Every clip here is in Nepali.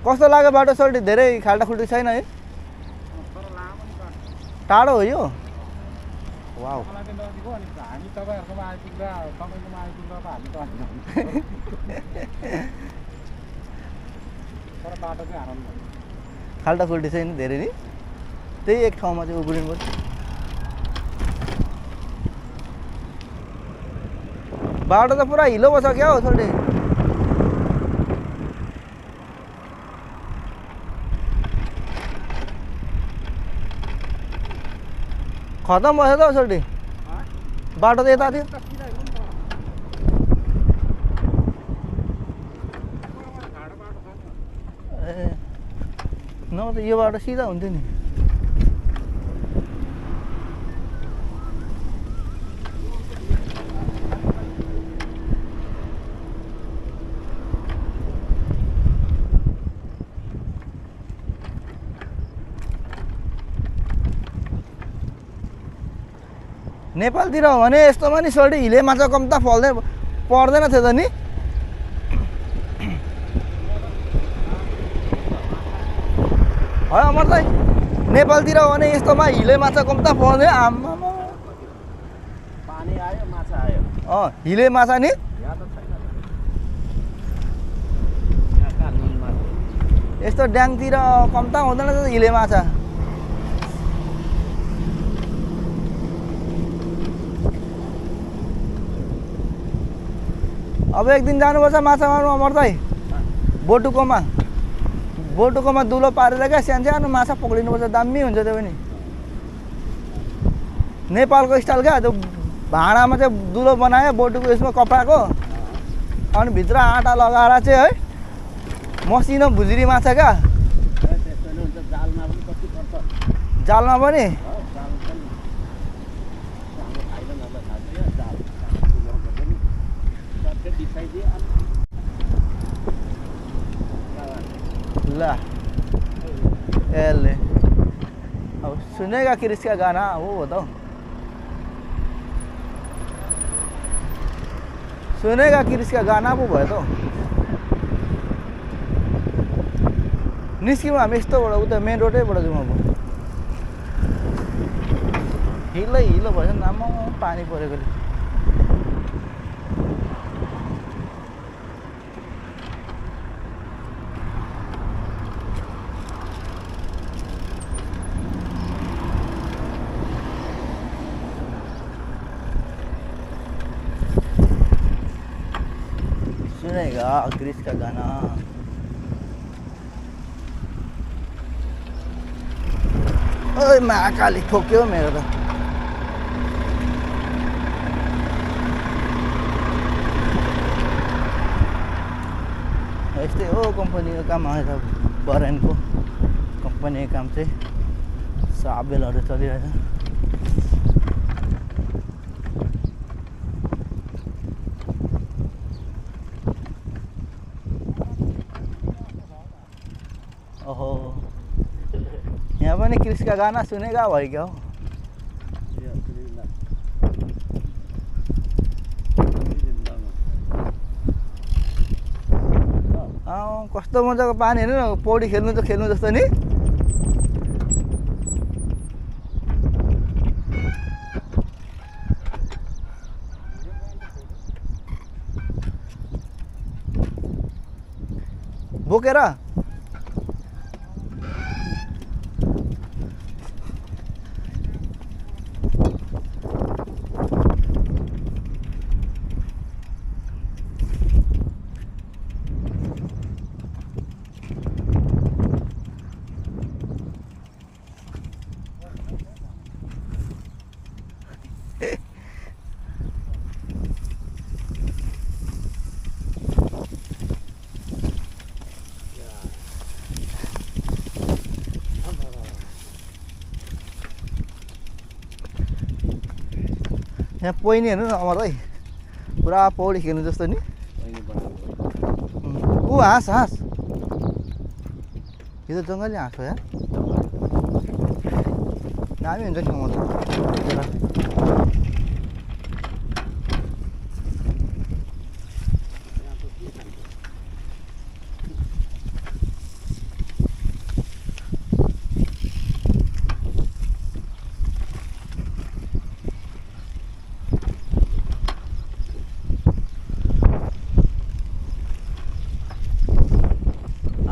कस्तो लाग्यो बाटो सल्टी धेरै खाल्टाखुल्टी छैन है टाढो हो यो वाउ खाल्टाखुल्टी छैन धेरै नि त्यही एक ठाउँमा चाहिँ उब्रिनु पर्छ बाटो त पुरा हिलो पो छ क्या हो सल्टी खतम भयो त सल्टी बाटो त यता थियो ए न त यो बाटो सिधा हुन्थ्यो नि नेपालतिर हो भने यस्तोमा नि सल्टी हिले माछा कम्ता पर्दैन थियो त नि है अमर दाइ नेपालतिर हो भने यस्तोमा हिले माछा कम्ता पर्दैन आम्मामा पानी आयो माछा आयो हिले माछा नि यस्तो ड्याङतिर कम्ता हुँदैन त हिले माछा अब एक दिन जानुपर्छ माछा मार्नु अमर दाइ बोटुकोमा दुलो पारेर क्या सानो माछा पक्रिनुपर्छ दामी हुन्छ त्यो पनि नेपालको स्टाइल क्या त्यो भाँडामा चाहिँ दुलो बनायो बोटुको यसमा कपडाको अनि भित्र आँटा लगाएर चाहिँ है मसिनो भुज्री माछा क्या जालमा पनि ल एले अब सुनेगा क्रिश का गाना वो बताओ सुनेगा क्रिश का गाना पो भयो त निस्क्यौँ हामी यस्तोबाट उता मेन रोडैबाट जाउँ अब हिलो भएछ नि आम्मा पानी परेकोले सुनेगा क्रिश का गाना ओए महाकाली ठोक्यो मेरो त यस्तै हो कम्पनीको काम आएर बरेनको कम्पनीको काम चाहिँ साबेलहरू चलिरहेछ ओहो यहाँ पनि क्रिश का गाना सुनेगा भयो क्या हो कस्तो मजाको पानी हेर्नु न पौडी खेल्नु जस्तो नि बोकेर यहाँ पहिनी हेर्नु न अमर भाइ पुरा पौडी खेल्नु जस्तो नि ऊ हाँस यो त जङ्गली हाँस हो यार दामी हुन्छ नि म त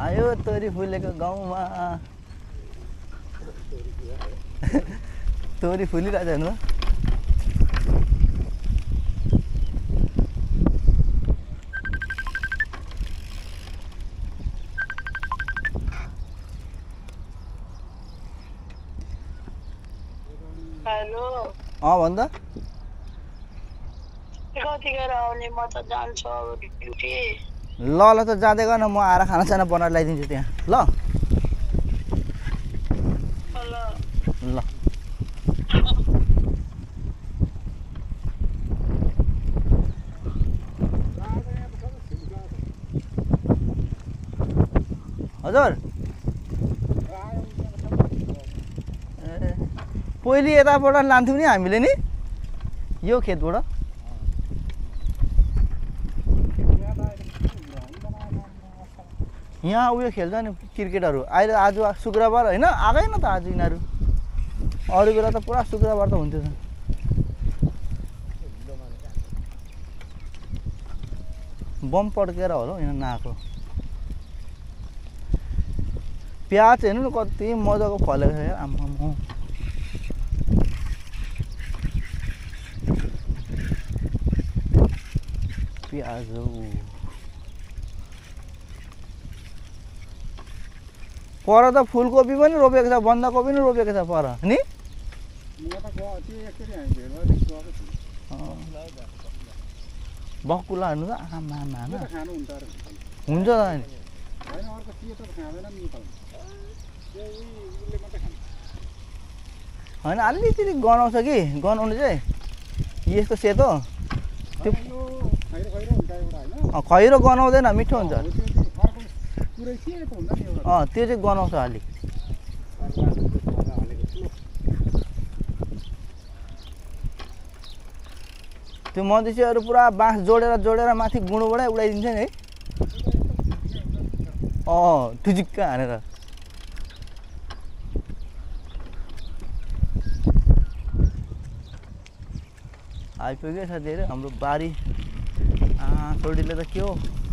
आयो तोरी फुलेको गाउँमा तोरी फुलिरहेछ हेर्नु हेलो भन् त कतिखेर आउने म त जान्छु अब ड्युटी ल ल त जाँदै गर्न म आएर खानासाना बनाएर ल्याइदिन्छु त्यहाँ ल ल ल हजुर पहिले यताबाट लान्थ्यौँ नि हामीले नि यो खेतबाट यहाँ उयो खेल्छ नि क्रिकेटहरू अहिले आज शुक्रबार होइन आएकै न त आज यिनीहरू अरू बेला त पुरा शुक्रबार त हुन्थ्यो बम पड्केर होला हौ यहाँ नआएको प्याज हेर्नु न कति मजाको फलेको छ यार आम्मामा प्याज हौ पर त फुलकोपी पनि रोपेको छ बन्दाकोपी पनि रोपेको छ पर नि बकुला हेर्नु त आमा हुन्छ त होइन अलिकति गनाउँछ कि गनाउनु चाहिँ यस्तो सेतो त्यो खैरो गनाउँदैन मिठो हुन्छ त्यो चाहिँ गनाउँछ अलिक त्यो मधेसीहरू पुरा बाँस जोडेर माथि गुँडोबाटै उडाइदिन्छ नि है ठुजिक्क हानेर आइपुग्यो साथीहरू हाम्रो बारी छोरीले त के हो